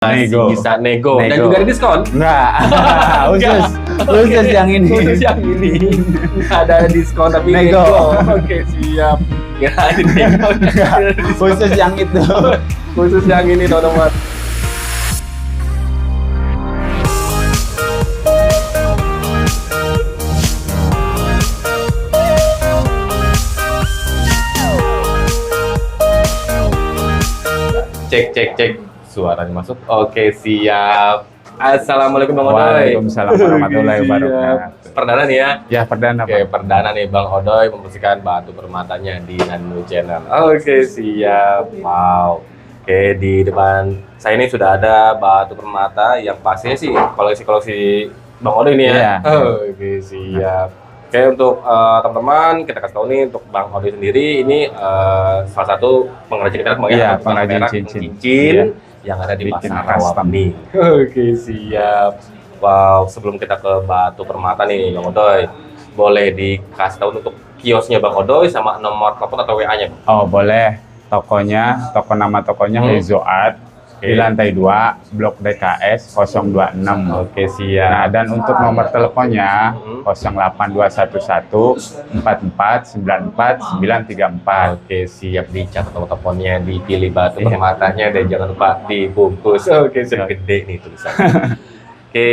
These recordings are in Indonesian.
Masih bisa nego. Dan juga ada diskon. Enggak. khusus yang ini. Khusus yang ini. Ada diskon tapi Nego. Oke, siap. Kirain nego. Khusus yang itu. Khusus yang ini, teman-teman. Cek. Suaranya masuk. Oke, siap. Assalamualaikum Bang Odoy. Waalaikumsalam warahmatullahi wabarakatuh. Perdana nih ya? Ya, perdana, Oke, Pak. perdana nih Bang Odoy membersihkan batu permatanya di Nanu Channel. Oke, siap. Wow. Oke, di depan saya ini sudah ada batu permata yang pastinya sih koleksi Bang Odoy ini ya. Iya. Oke, siap. Oke, untuk teman-teman kita kasih tahu nih untuk Bang Odoy sendiri ini salah satu pengrajin kita Iya, pengrajin cincin. Iya. yang ada di Bikin Pasar custom. Rawapening. Oke, siap. Wow, sebelum kita ke batu permata nih Bang Odoy, boleh dikasih tahu untuk kiosnya Bang Odoy sama nomor telepon atau WA-nya? Oh, boleh. Toko nama tokonya Hezoat di lantai 2, Blok DKS 026. Oke, Nah, siap. dan untuk nomor teleponnya 08211 44 94 934. Oke, siap, dicatat nomor teleponnya, dipilih batu permatanya dan jangan lupa dibungkus. Oke, sudah gede nih tulisannya. Oke,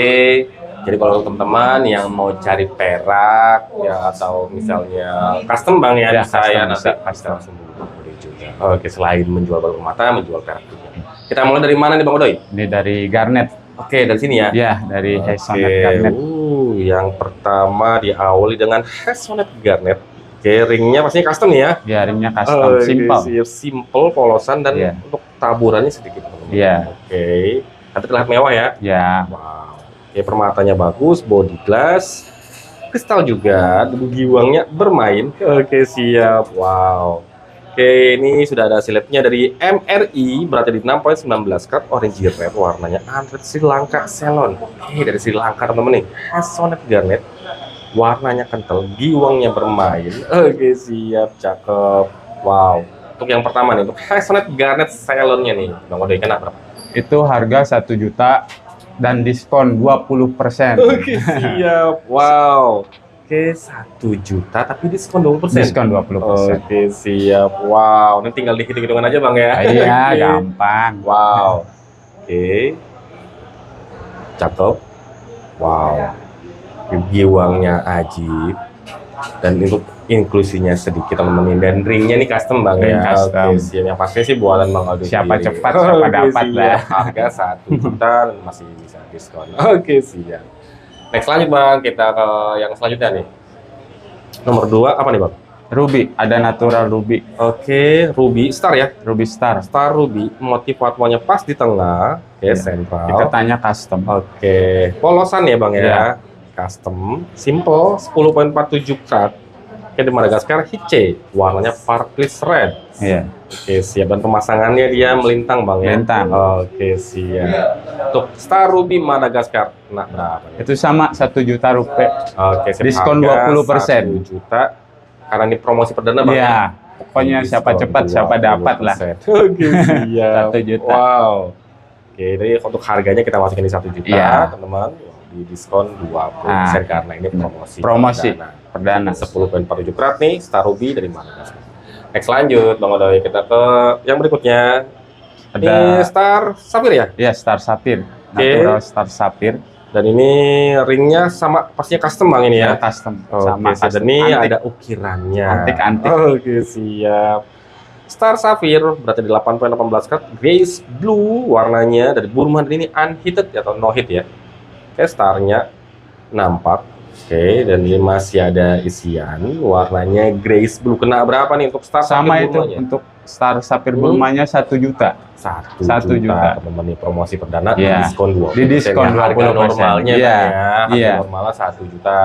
jadi kalau teman-teman yang mau cari perak ya atau misalnya custom Bang ya, Ya, bisa custom, ya nanti bisa, bisa custom. langsung boleh juga. Oke, selain menjual batu permata, menjual perak juga. Kita mulai dari mana nih Bang Odoy? Ini dari Garnet. Oke, dari sini ya. Ya, dari Hezoat Oke, Garnet. yang pertama diawali dengan Hezoat Garnet. Oke, ringnya pastinya custom nih ya. Ya, rimnya custom, simple. Siap, simple, polosan dan Iya. untuk taburannya sedikit. teman-teman. Iya. Oke, nanti terlihat mewah ya. Ya, Wow. Oke, permatanya bagus, body glass, kristal juga, debu giwangnya bermain. Oke, siap. Wow. Oke, ini sudah ada silipnya dari MRI, berarti di 6.19 karat orange red, warnanya Anrit Sri Lanka Ceylon. Oke, dari Sri Lanka teman-teman nih. Hezoat Garnet, warnanya kental, giwangnya bermain. Oke, siap, cakep. Wow. Untuk yang pertama nih, untuk Hezoat Garnet Ceylonnya nih, Bang Odoy, kena berapa? itu harga 1 juta dan diskon 20%. Oke, siap. Wow. Oke, 1 juta tapi diskon 20%. Diskon 20%. Oke, siap. Wow, ini tinggal dihitung-hitungan aja Bang ya. Iya, Oke. gampang. Wow. Oke. Cakep. Wow. Giwangnya ajib. Dan untuk inklusinya sedikit teman-teman. Dan ringnya nih custom Bang Ring ya. custom. Oke, siap. Yang pasti sih buatan Bang Odoy Siapa sendiri. cepat, siapa Oke, dapat siap. lah. Harga 1 juta dan masih bisa diskon. Oke, siap. Next lanjut Bang, kita ke yang selanjutnya nih. Nomor 2 apa nih Bang? Ruby, ada natural ruby. Oke, Ruby Star ya. Ruby Star. Star Ruby, motif watwanya pas di tengah, oke, Iya. sentral. Kita tanya custom. Oke, polosan ya Bang ya. Iya. Custom, simple, 10.47 karat. Oke, di Madagaskar Hice, warnanya Sparklis Red. Iya. Oke, siap, dan pemasangannya dia melintang Bang ya. Melintang. Oke, siap. Untuk Star Ruby Madagaskar, nah berapa nih? Itu sama 1 juta rupiah. Oke, siap, Diskon harga 20%. 1 juta. Karena ini promosi perdana Bang. Iya. Pokoknya siapa Diskon cepat, siapa dapat lah. 20%. Oke, siap. 1 juta. Wow. Oke, jadi untuk harganya kita masukin di 1 juta, Iya. teman-teman. Di diskon 20% karena ini promosi. Promosi perdana. perdana. 10.47 karat nih, Star Ruby dari Madagaskar. Next lanjut, Bang Odoy. Kita ke yang berikutnya. Ini Ada Star Sapphire ya? ya Star Sapphire. Natural Star Sapphire. Dan ini ringnya sama, pastinya custom Bang ini ya? Ya, custom. Sama Oke, dan custom. ini Antik. ada ukirannya. Antik-antik. Oke, siap. Star Sapphire berarti di 8.18 karat, Grace Blue warnanya dari Burma, dan ini unheated atau no heat ya. Oke, starnya nampak. Oke, dan ini masih ada isian warnanya Grace Blue. Kena berapa nih untuk Star Sama Sapphire itu Burmanya? untuk Star Sapphire Burmanya 1 juta. 1 1 juta. teman-teman, nih promosi perdana, Iya. diskon 20%. Di diskon ya. Harga 20%. normalnya Iya. Bang ya. Harga Iya. normalnya 1 juta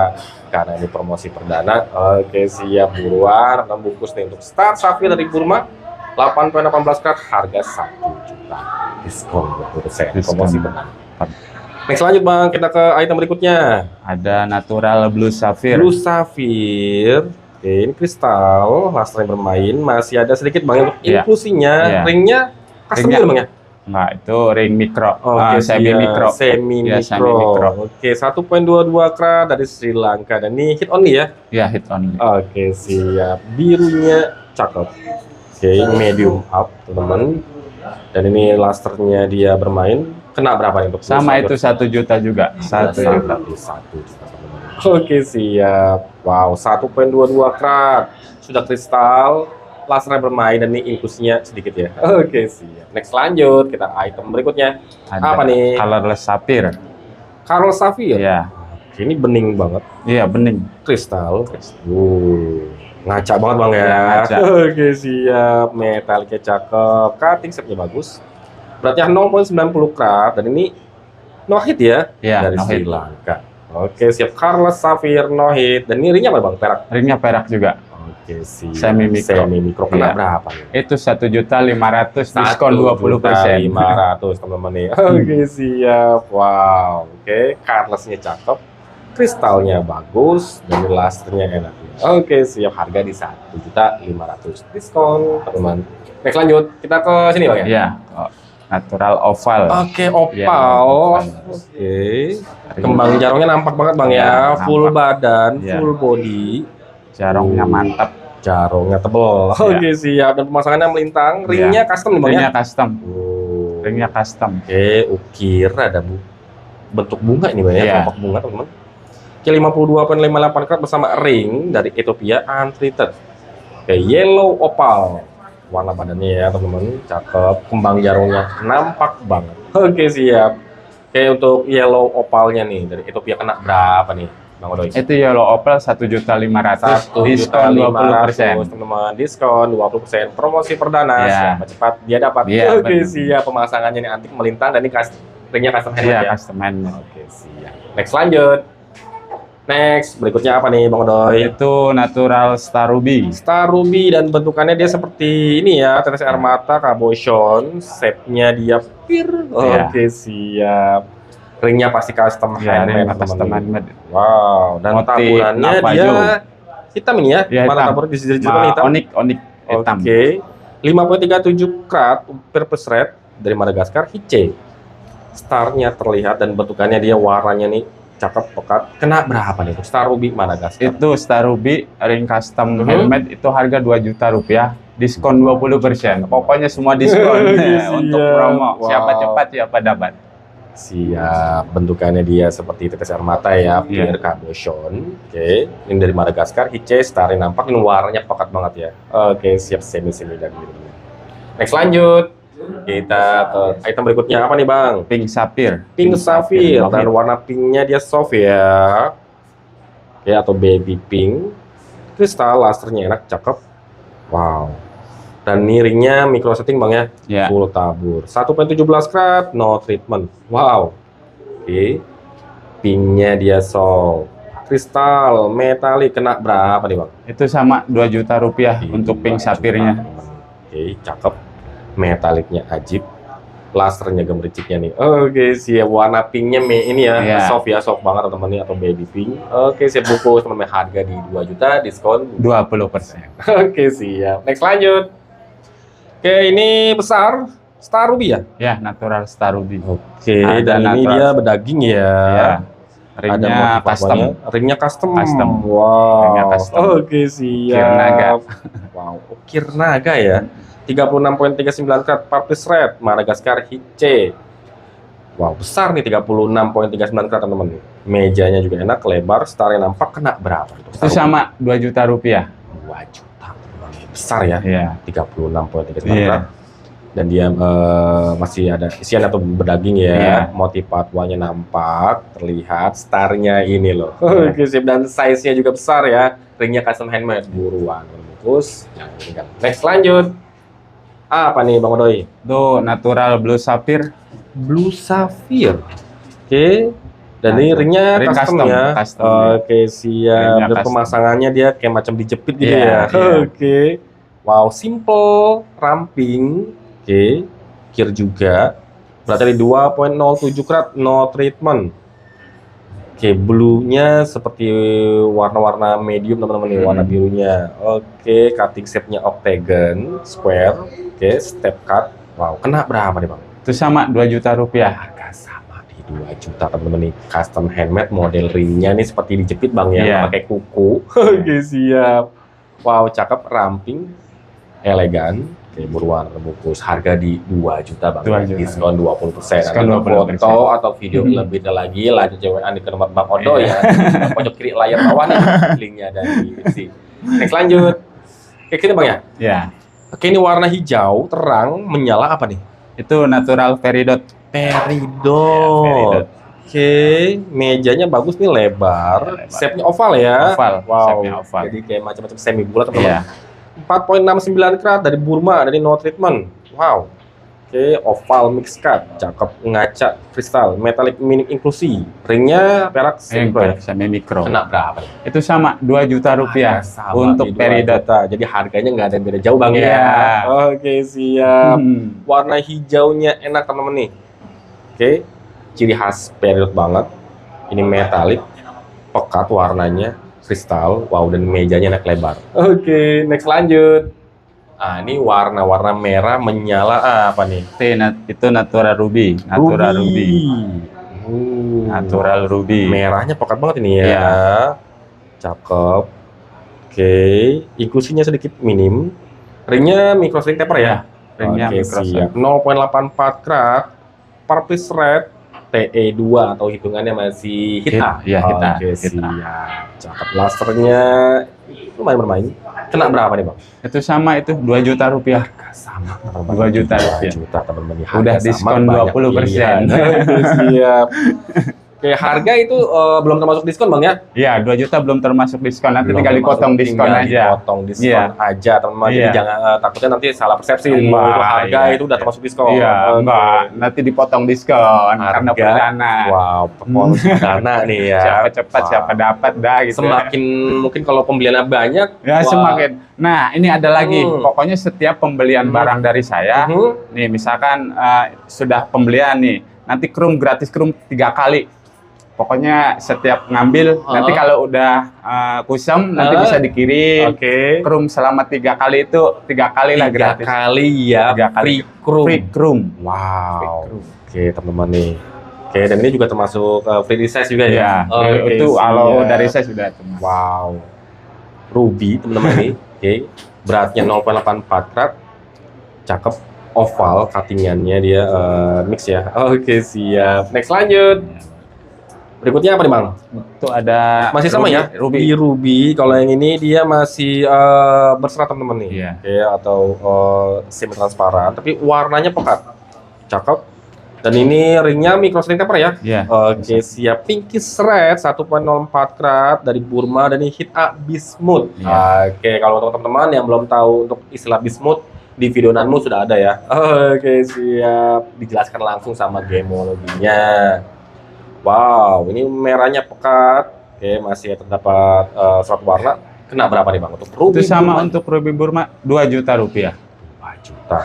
karena ini promosi perdana. Oke, siap, buruan 6 bungkus nih untuk Star Sapphire dari Burma 8.18 karat, harga 1 juta, diskon 20%, promosi perdana. Next lanjut Bang, kita ke item berikutnya. Ada natural blue sapphire. Blue Sapphire. Oke, ini kristal, lasernya bermain, masih ada sedikit Bang untuk Iya. inklusinya. Iya. Ringnya custom Ringnya- juga Bang ya? Enggak, itu ring mikro. Oke, Semi mikro. Semi Ya, mikro. semi mikro. Oke, 1,22 karat dari Sri Lanka. Dan ini hit only ya? Ya, hit only. Oke, siap. Birunya cakep. Oke, medium up, teman-teman. Dan ini lusternya dia bermain. Kena berapa nih untuk Sama itu 1 juta juga. 1 juta. 1 juta, teman-teman. Oke, siap. Wow, 1,22 karat. Sudah kristal. Lasernya bermain dan ini infusnya sedikit ya. Oke, siap. Next, lanjut. Kita item berikutnya. Ada Apa nih? colorless sapphire. Carl Sapphire. Ya. Ini bening banget. Iya, bening. Kristal. Ngaca banget bang ya. Ya, ngaca. Oke, siap. Metalnya cakep. Cutting setnya bagus. Berarti 0,90 karat dan ini no hit ya, Ya, dari no Sri hit. Lanka. Oke, siap. Carl Sapphire no hit. Dan ini ringnya apa bang? Perak. Ringnya perak juga. Oke, siap. Semi mikro. Semi mikro. Kena Iya. berapa nih? Itu 1.500.000 diskon 20%. 1.500.000 teman-teman nih. Oke, siap. Wow. Oke, cardless-nya cakep. Kristalnya bagus dan lusternya enak. Oke, siap. Harga di 1.500.000 diskon, teman-teman. Next, lanjut. Kita ke sini bang ya. Iya, natural oval. Oke, Iya, opal. Oke. Kembang jarongnya nampak banget bang ya. Iya, Full nampak. badan, Iya. full body. Jarongnya mantap. Jarongnya tebel. Iya. Oke, siap. Dan pemasangannya melintang. Ringnya custom nih bang ya. Ringnya custom. Oh. Ringnya custom. Oke, ukir ada bentuk bunga ini bang ya, Iya. kelompok bunga teman-teman. Oke, 52,58 karat bersama ring dari Ethiopia untreated. Oke, yellow opal. Warna badannya ya teman-teman, cakep. Kembang jarumnya nampak banget. Oke, siap. Oke, untuk yellow opalnya nih dari Ethiopia kena berapa nih Bang Odoy? Itu yellow opal 1.500.000 diskon 20%. Teman-teman, diskon 20%. Promosi perdana, Iya. siapa cepat dia dapat. Iya, Oke, benar. siap. Pemasangannya nih antik melintang dan ini ringnya custom handmade Iya, ya. custom handmade. Oke, siap. Next, lanjut. Next, berikutnya apa nih Bang Odoy? Itu natural star ruby. Star Ruby dan bentukannya dia seperti ini ya, tetes air mata, cabochon, shape-nya dia pir. Iya. Oke, siap. Ringnya pasti custom Iya, handmade, ringnya custom teman-teman. handmade. Wow, dan Motif taburannya navajo. dia hitam ini ya, Iya, mana hitam. taburan di sisi hitam. Onik hitam. Oke, 5,37 karat purple red dari Madagaskar, Hice. Starnya terlihat dan bentukannya dia warnanya nih cakep pekat. Kena berapa nih untuk Star Ruby Madagaskar? Itu star ruby ring custom Mhm. handmade itu harga 2 juta rupiah, diskon 20%. Pokoknya semua diskon untuk Siap. promo. Siapa Wow. cepat siapa dapat. Siap, bentukannya dia seperti tetes air mata ya, Iya. pure cabochon. Oke, ini dari Madagaskar, Hice, starnya nampak ini warnanya pekat banget ya. Oke, siap semi-semi dan gitu. Next, lanjut. Kita ke item berikutnya apa nih Bang? Pink sapphire. Pink Sapphire dan Lockheed. warna pinknya dia soft ya. Oke, atau baby pink. Kristal lusternya enak, cakep. Wow. Dan ini ringnya micro setting Bang ya. Ya. Full tabur. 1,17 karat, no treatment. Wow. Oke. Pinknya dia soft. Kristal, metalik, kena berapa nih Bang? Itu sama 2 juta rupiah untuk pink sapphire-nya. Oke, cakep. Metaliknya ajib. Lasernya gemericiknya nih. Oke, siap. Warna pinknya ini ya, Iya. soft ya, soft banget teman-teman nih, atau baby pink. Oke, siap bungkus teman-teman, harga di 2 juta, diskon 20%. Oke, siap. Next, lanjut. Oke, ini besar. Star Ruby ya? Ya, natural star ruby. Oke, Ada dan ini natural. dia berdaging ya. Ya. Ada Ringnya motif custom. apanya? Ringnya custom. Custom. Wow. Ringnya custom. Oke, siap. Ukir naga. Wow, ukir naga ya. 36,39 karat Purple red Madagaskar Hice. Wow, besar nih 36,39 karat teman-teman. Mejanya juga enak, lebar, starnya nampak. Kena berapa? Itu sama 2 juta rupiah. 2 juta. Besar ya. Iya. 36,39 Iya. karat. Dan dia masih ada isian atau berdaging ya. Iya. Motif patuanya nampak, terlihat. Starnya ini loh. Iya. Oke, sip. Dan size-nya juga besar ya. Ringnya custom handmade. Buruan, bungkus. Jangan tinggal. Next, lanjut. Apa nih Bang Odoy? Itu natural blue sapphire. Blue Sapphire. Oke. Dan ini ringnya Ring custom, custom, ya. custom, ya. Oke, siap. Ringnya Dan custom. pemasangannya dia kayak macam dijepit gitu Iya, ya. iya. Oke. Wow, simple, ramping. Oke. Kir juga. Berarti di 2,07 karat, no treatment. Oke, blue-nya seperti warna-warna medium teman-teman nih, warna birunya. Oke, cutting shape-nya octagon, square. Oke, step cut. Wow, kena berapa nih Bang? Itu sama 2 juta rupiah. Harga sama di 2 juta teman-teman nih. Custom handmade, model ringnya nih seperti dijepit bang ya, Iya. pakai kuku. Oke siap. Wow, cakep, ramping, elegan. Oke, berwarna bungkus. Harga di 2 juta bang. 2 juta. Diskon 20%. Diskon Nanti 20%. foto atau video lebih lagi lanjut CWA di nomor Bang Odo ya. Pojok kiri layar bawah nih linknya dari si. Next lanjut. Oke, kita bang ya. Ya. Oke, ini warna hijau terang menyala apa nih? Itu natural peridot. Peridot. Peridot. Oke, mejanya bagus nih, lebar. Lebar. Shape-nya oval ya. Oval, Wow. shape-nya oval. Jadi kayak macam-macam semi bulat teman-teman. Iya. 4,69 karat dari Burma, dari no treatment. Wow. Oke, oval mix cut, cakep, ngaca, kristal, metalik minim inklusi. Ringnya perak semi-pro ya. Semi mikro. Kena berapa? Itu sama 2 juta rupiah Sama untuk di 2 peridot. juta. Jadi harganya nggak ada yang beda jauh bang Iya. ya. Oke siap. Warna hijaunya enak teman-teman nih. Oke, ciri khas peridot banget. Ini metalik, pekat warnanya, kristal. Wow, dan mejanya enak lebar. Oke, next lanjut. Ah, ini warna-warna merah menyala apa nih? Itu natural ruby. Natural ruby. Natural ruby. Merahnya pekat banget ini ya. Iya. Cakep. Oke, inklusinya sedikit minim. Ringnya micro sling taper ya? Ringnya Oke, micro siap. 0,84 karat. Purplish red. TE2 atau hitungannya masih hit A. Iya, hit A. Oke, Hit A. siap. Cakep. Lasernya lumayan bermain. Kena berapa nih bang? Itu sama itu 2 juta rupiah. Sama. 2 juta 2 rupiah. juta teman-teman. Harga Udah sama, diskon banyak 20%. pilihan. Oke, siap. Oke, harga itu belum termasuk diskon bang ya? Iya, 2 juta belum termasuk diskon. Nanti Belum tinggal termasuk, dipotong diskon tinggal aja. Dipotong diskon Iya. aja teman-teman. Jadi Iya. jangan takutnya nanti salah persepsi. Enggak, Itu harga iya. itu udah termasuk diskon. Iya, Oke. enggak. Nanti dipotong diskon karena Harga. perdana. Wow, bonus perdana nih ya. Siapa cepat, Wow. siapa dapat dah gitu. Semakin mungkin kalau pembeliannya banyak. Ya wah. semakin. Nah, ini ada lagi. Hmm. Pokoknya setiap pembelian barang dari saya, nih misalkan sudah pembelian nih, nanti krum gratis krum 3 kali. Pokoknya setiap ngambil, nanti kalau udah kusam nanti bisa dikirim. Oke. Krum selama 3 kali itu 3 kali lah 3 gratis. kali ya. 3 kali. Free krum. Free krum. Wow. Oke teman-teman nih. Oke, dan ini juga termasuk free resize juga ya? Ya, Oke, itu kalau siap. dari saya sudah termasuk. Wow. Ruby teman-teman nih. Oke. Beratnya 0,84 karat. Cakep. Oval cuttingannya dia mix ya. Oke, siap. Next lanjut. Berikutnya apa nih bang? Itu ada Masih sama ya? Ruby. Di Ruby. Kalau yang ini dia masih berserat teman-teman nih. Iya. Oke, atau semi transparan. Tapi warnanya pekat. Cakep. Dan ini ringnya micro sling taper ya? Iya. Oke, siap. Pinky Red 1,04 karat dari Burma dan ini hit A Bismuth. Iya. Oke, kalau untuk teman-teman yang belum tahu untuk istilah Bismuth, di video Nanmu sudah ada ya. Oke, siap. Dijelaskan langsung sama gemologinya. Wow, ini merahnya pekat. Oke, masih terdapat surat warna. Kena berapa nih bang untuk Ruby? Itu sama Burma? untuk Ruby Burma 2 juta rupiah. 2 juta.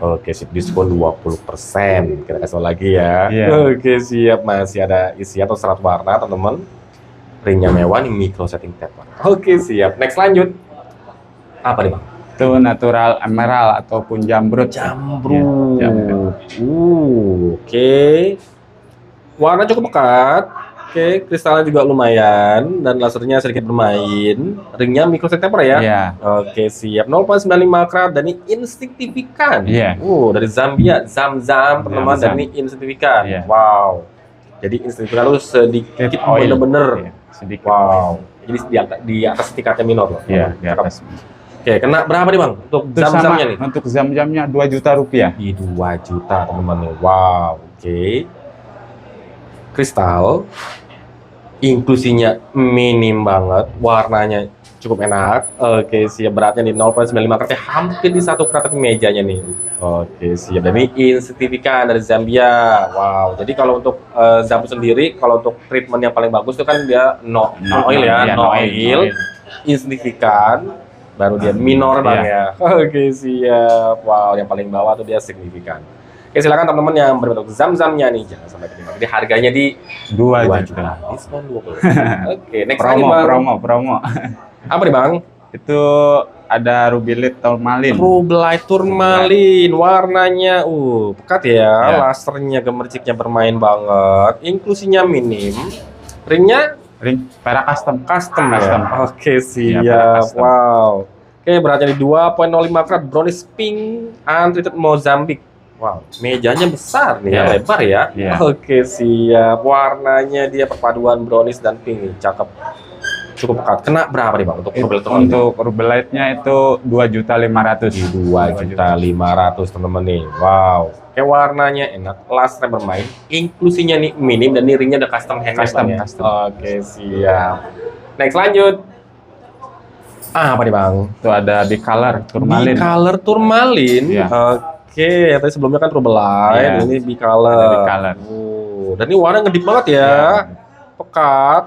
Oke, sip, diskon 20%. Kita kasih lagi ya. Iya. Oke, siap. Masih ada isi atau serat warna, teman-teman. Ringnya mewah nih, micro setting taper. Oke, siap. Next lanjut. Apa nih, Bang? Itu natural emerald ataupun jambrut. Jambrut. Iya, jambrut. Oke. Warna cukup pekat. Oke, kristalnya juga lumayan dan lasernya sedikit bermain. Ringnya micro setting taper ya? Iya. Oke, siap. 0,95 karat dan ini insignifikan. Iya. Dari Zambia, Zam-Zam, teman-teman, dan Zam. ini insignifikan. Iya. Wow. Jadi insignifikan itu sedikit Oil. bener-bener. Iya, sedikit. Wow. Jadi di atas tingkatnya minor loh. Iya, di Cakep. atas. Oke, kena berapa nih Bang? Untuk Itu sama Zam-Zamnya nih? untuk zam-zamnya 2 juta rupiah. Di 2 juta, teman-teman. Wow. Oke. Kristal. Inklusinya minim banget. Warnanya cukup enak. Oke, siap. Beratnya di 0,95 karat, hampir di 1 karat, tapi mejanya nih. Oke, siap. Dan ini insignifikan dari Zambia. Wow. Jadi kalau untuk Zambu sendiri, kalau untuk treatment yang paling bagus itu kan dia no oil ya, Iya, no oil. Insignifikan. Baru dia minor Bang ya. Oke, siap. Wow, yang paling bawah tuh dia signifikan. Oke, silakan teman-teman yang berbentuk Zam-Zamnya nih, jangan sampai ketinggalan. Jadi harganya di 2 2 juta. juta. Diskon 20%. Oke, next lagi Promo, Bang. promo. Apa nih Bang? Itu ada ruby light tourmaline. Rubelite Tourmaline, warnanya pekat ya, Ya. lasernya gemerciknya bermain banget, inklusinya minim, ringnya Ring perak custom. custom ya. Custom. Oke Iya, siap, custom. wow. Oke beratnya di 2,05 karat, brownish pink, untreated Mozambique. Wow, mejanya besar nih, Iya. lebar ya. Iya. Oke siap, warnanya dia perpaduan brownish dan pink nih, cakep. Cukup pekat. Kena berapa nih bang untuk Rubelite Tourmaline? Untuk ruby lightnya itu 2.500.000. 2.500.000 teman-teman nih. Wow. Kayak warnanya enak, lasnya bermain, inklusinya nih minim dan nih ringnya udah custom handmade Custom, Bang, ya. custom. Oke siap. Next lanjut. Apa nih bang? Itu ada bicolor tourmaline. Bicolor Tourmaline. Iya. Oke, yang tadi sebelumnya kan Rubelite, Iya. ini bicolor. Ada bicolor. Dan ini warna ngedip banget ya. Iya. Pekat.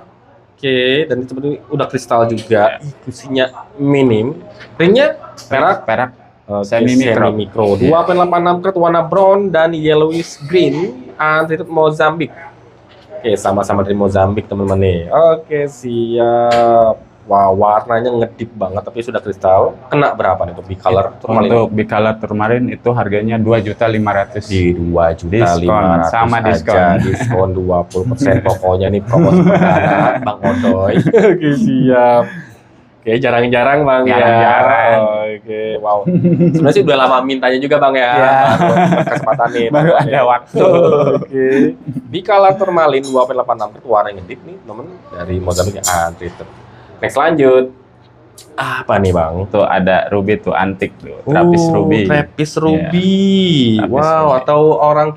Oke, dan itu seperti udah kristal juga, inklusinya minim. Ringnya perak. Perak. Oke, Semi-micro. semi-micro. Iya. 2,86 karat warna brown dan yellowish green, untreated Mozambique. Oke, sama-sama dari Mozambique teman-teman nih. Oke, siap. Wow, warnanya ngedip banget tapi sudah kristal. Kena berapa nih untuk bicolor Tourmaline? Untuk bicolor tourmaline itu harganya 2.500.000. Di 2.500.000 Diskon, sama diskon. aja. Diskon 20%. Pokoknya nih promosi perdana Bang Odoy. Oke, siap. Oke, jarang-jarang Bang ya. Jarang-jarang. Oke, wow. Sebenarnya sih udah lama mintanya juga Bang ya. Iya. Baru dapat kesempatan nih. Baru ada waktu. Oke. Bicolor Tourmaline 2,86 itu warna ngedip nih, teman dari Mozambique untreated. Next lanjut. Apa nih Bang? Tuh ada ruby tuh antik tuh, trapis ruby. Trapis ruby. Trapis Wow, ruby. atau orang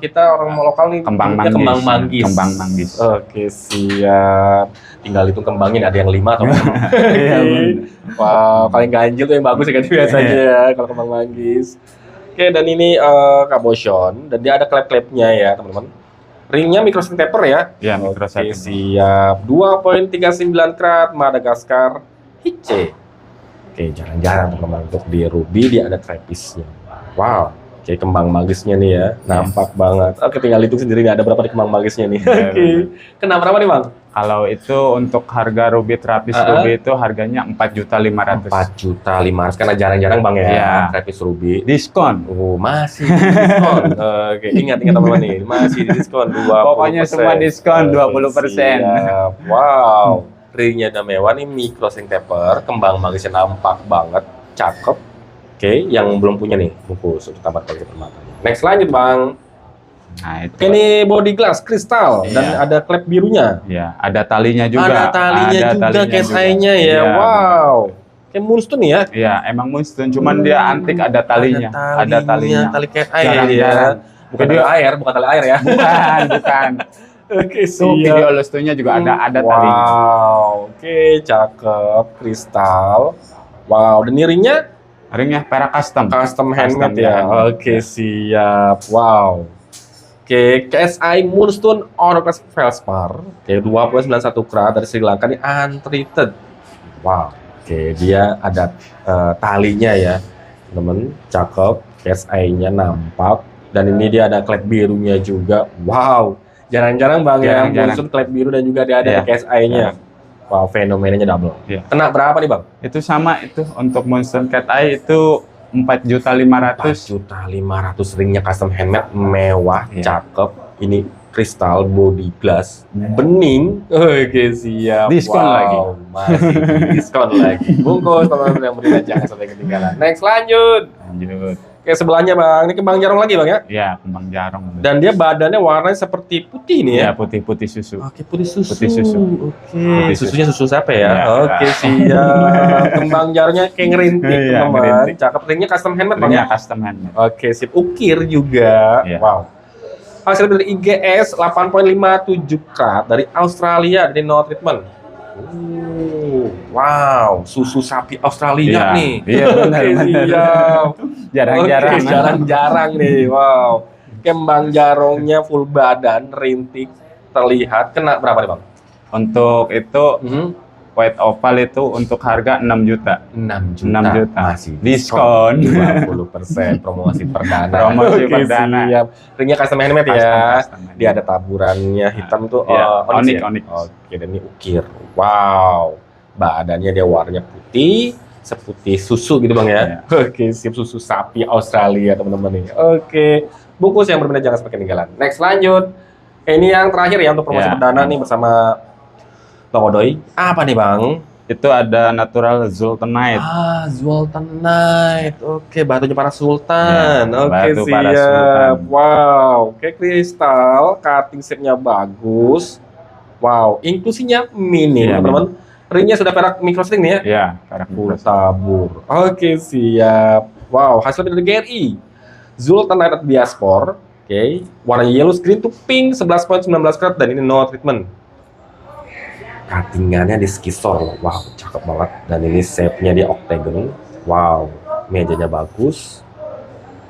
lokal nih Kembang nyebutnya manggis. Kembang manggis. Kembang manggis. Oke, siap. Tinggal itu kembangin ada yang 5 atau berapa. Iya, Oke. bener. Wow, paling ganjil tuh yang bagus ya kan biasanya ya kalau kembang manggis. Oke, dan ini cabochon dan dia ada klep-klepnya ya, teman-teman. Ringnya microsync taper ya. Iya, Oke, microsync. siap. 2,39 karat Madagascar Hice. Oke, jarang-jarang teman-teman untuk di ruby dia ada trapisnya. Wow. Oke, kembang magisnya nih ya, nampak banget. Oke, tinggal hitung sendiri nih ada berapa di kembang magisnya nih. Iya, Oke. Kena berapa nih, Bang? Kalau itu untuk harga ruby trapis ruby itu harganya 4.500.000. 4.500.000 karena jarang-jarang Bang ya, Iya. trapis ruby. Diskon. Masih diskon. Oke, ingat teman-teman nih, masih diskon 20%. Pokoknya semua diskon 20%. Siap. Wow. Ringnya udah mewah nih, microsync taper, kembang magisnya nampak banget, cakep. Oke, yang belum punya nih bungkus untuk tambah kualitas permatanya. Next lanjut Bang. Nah, itu. Ini body glass kristal dan Iya. ada klep birunya. Ya, ada talinya juga. Ada talinya juga, case eye-nya ya. Iya. Wow. Kayak Moonstone nih ya. Iya, emang Moonstone, cuman dia antik ada talinya. Ada talinya. Tali case eye ya. Jarang-jarang. Bukan tali air, bukan tali air ya. Bukan, bukan. Oke, Itu video lustunya juga ada talinya. Wow. Oke, cakep, kristal. Wow, dan ini ringnya Ringnya perak custom. custom handmade Custom ya. handmade, Oke, ya. siap. Wow. Oke, KSI Moonstone Orokas Felspar. Oke, 2,91 karat dari Sri Lanka ini untreated. Wow. Oke, dia ada talinya ya. Temen, cakep. KSI-nya nampak. Dan ini dia ada klep birunya juga. Wow. Jarang-jarang Bang ya, Jarang-jarang. Moonstone klep biru dan juga dia ada Iya. KSI-nya. Wow, fenomenanya double. Iya. Kena berapa nih Bang? Itu sama itu untuk Moonstone Cat Eye itu 4.500.000. 4.500.000 ringnya custom handmade, mewah, Iya. cakep. Ini kristal body glass, bening. Oke, siap. Diskon lagi. Masih diskon lagi. Bungkus teman-teman yang berikan jangan sampai ketinggalan. Next lanjut. Lanjut. Oke, sebelahnya Bang, ini kembang jarong lagi Bang ya. Ya, kembang jarong. Dan dia badannya warnanya seperti putih nih ya. Ya, putih-putih susu. Oke, putih susu. Putih susu. Oke, Putih susu. susunya susu siapa ya? Iya. Oke, siap. Kembang jarongnya kayak ngerintik, Iya, teman. ngerintik. Cakep, ringnya custom handmade Bang ya. Ringnya custom handmade. Oke, sip. Ukir juga. Iya. Wow. Hasil dari IGS 8,57 karat dari Australia, dari no treatment. Wow, susu sapi Australia Iya. nih. Iya, benar, Oke, benar. siap. Jarang-jarang. Oke, jarang-jarang nih. Wow. Kembang jarongnya full badan, rintik, terlihat. Kena berapa nih Bang? Untuk itu Hmm? white oval itu untuk harga 6 juta. 6 juta. 6 juta. Masih Diskon. 20% promosi perdana. Promosi Oke, perdana. siap. Ringnya custom handmade ya. Custom handmade. Dia ada taburannya hitam tuh Iya, onyx onyx, ya? onyx. Oke, dan ini ukir. Wow. Badannya dia warnanya putih, seputih susu gitu Bang ya. Oke, sip, susu sapi Australia teman-teman nih. Oke, bungkus yang berbeda jangan sampai ketinggalan. Next lanjut. Ini yang terakhir ya untuk promosi perdana nih bersama Bang Odoy. Apa nih Bang? Itu ada natural Zultanite. Zultanite. Oke, batunya para sultan. Ya, Oke, batu para siap. sultan. Wow, oke kristal, cutting shape-nya bagus. Wow, inklusinya minim, Ya, teman-teman. Ringnya sudah perak microsling nih ya? Ya, perak Full microsling. tabur. Oke, siap. Wow, hasilnya dari GRI. Zultanite Diaspor. Oke, warna yellow screen to pink 11,19 karat dan ini no treatment. Cuttingannya di skisor loh. Wow, cakep banget. Dan ini shape-nya di octagon. Wow, mejanya bagus.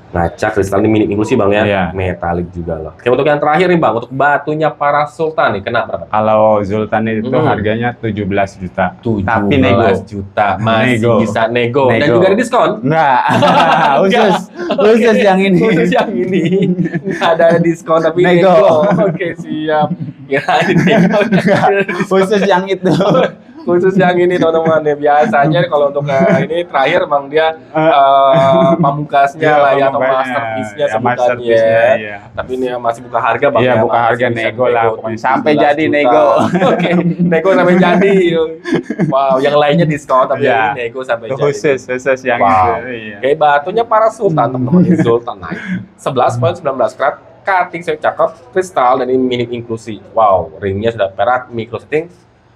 Ngaca kristal ini minim inklusi Bang ya. Iya. Metalik juga loh. Oke, untuk yang terakhir nih Bang, untuk batunya para sultan nih kena berapa? Kalau Zultanite itu harganya 17 juta. Tapi nego. Juta. Masih Nego. bisa nego. Dan Nego. juga ada diskon. Enggak. khusus yang ini. Khusus yang ini. Nggak ada diskon tapi Nego. Oke, siap. Kirain nego. Khusus yang itu. Khusus yang ini teman-teman ya, biasanya kalau untuk ini terakhir Bang dia pamungkasnya lah ya, atau masterpiece-nya sebutannya. Iya. Tapi ini masih buka harga Bang Iya, ya, buka masih harga bisa nego lah, pokoknya sampai 17 jadi juta. nego. Oke, nego sampai jadi. Wow, yang lainnya diskon tapi Iya. ini nego sampai jadi. Khusus yang Wow. itu. Iya. Kayak batunya para sultan teman-teman, Zultanite 11,19 karat, cutting shape cakep, kristal dan ini minim inklusi. Wow, ringnya sudah perak, micro setting,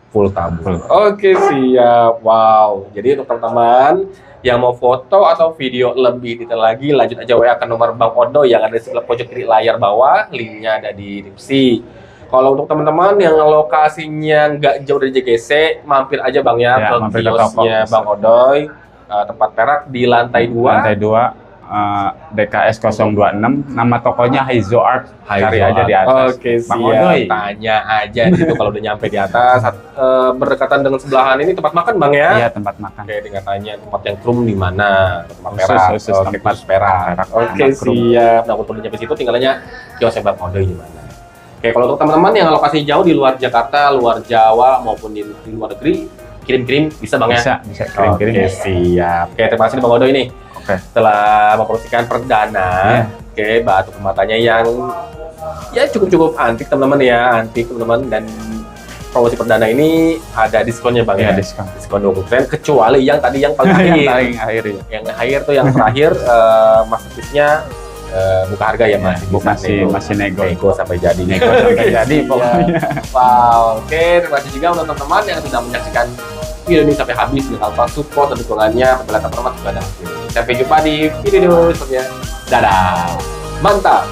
full tabur. Oke, siap. Wow. Jadi untuk teman-teman yang mau foto atau video lebih detail lagi, lanjut aja WA ke nomor Bang Odo yang ada di sebelah pojok kiri layar bawah, linknya ada di deskripsi. Kalau untuk teman-teman yang lokasinya nggak jauh dari JGC, mampir aja Bang ya, Ya, ke mampir ke kiosnya toko. Bang Odoy, tempat perak di lantai 2. Lantai 2 DKS 026, nama tokonya Haizo Art. Cari aja di atas. Oke, Bang siap. Odoy. Tanya aja di situ kalau udah nyampe di atas. Berdekatan dengan sebelahan ini tempat makan Bang ya? Iya, tempat makan. Oke, tinggal tanya tempat yang krum di mana? Tempat Khusus, perak. khusus Oke, tempat khusus perak. perak. Oke, Tempat krum. siap. Nah, untuk nyampe situ tinggal aja kiosnya Bang Odoy di mana. Oke, kalau untuk teman-teman yang lokasi jauh di luar Jakarta, luar Jawa maupun di luar negeri, kirim-kirim bisa Bang ya? Bisa kirim-kirim. Oke, siap. Oke, terima kasih Bang Odoy nih. Oke. Setelah mempromosikan perdana, oke, batu permatanya yang ya cukup antik teman-teman ya, antik teman-teman, dan promosi perdana ini ada diskonnya Bang Iya, ya? diskon. 20% kecuali yang tadi yang paling akhir. Yang paling akhir ya. Yang akhir tuh yang terakhir masterpiece-nya buka harga ya Mas. Masih nego. Sampai jadi. Nego sampai jadi pokoknya. Wow, oke, terima kasih juga untuk teman-teman yang sudah menyaksikan video ini sampai habis. Jangan lupa support dan dukungannya kepada teman-teman juga ada. Sampai jumpa di video selanjutnya. Dadah, mantap.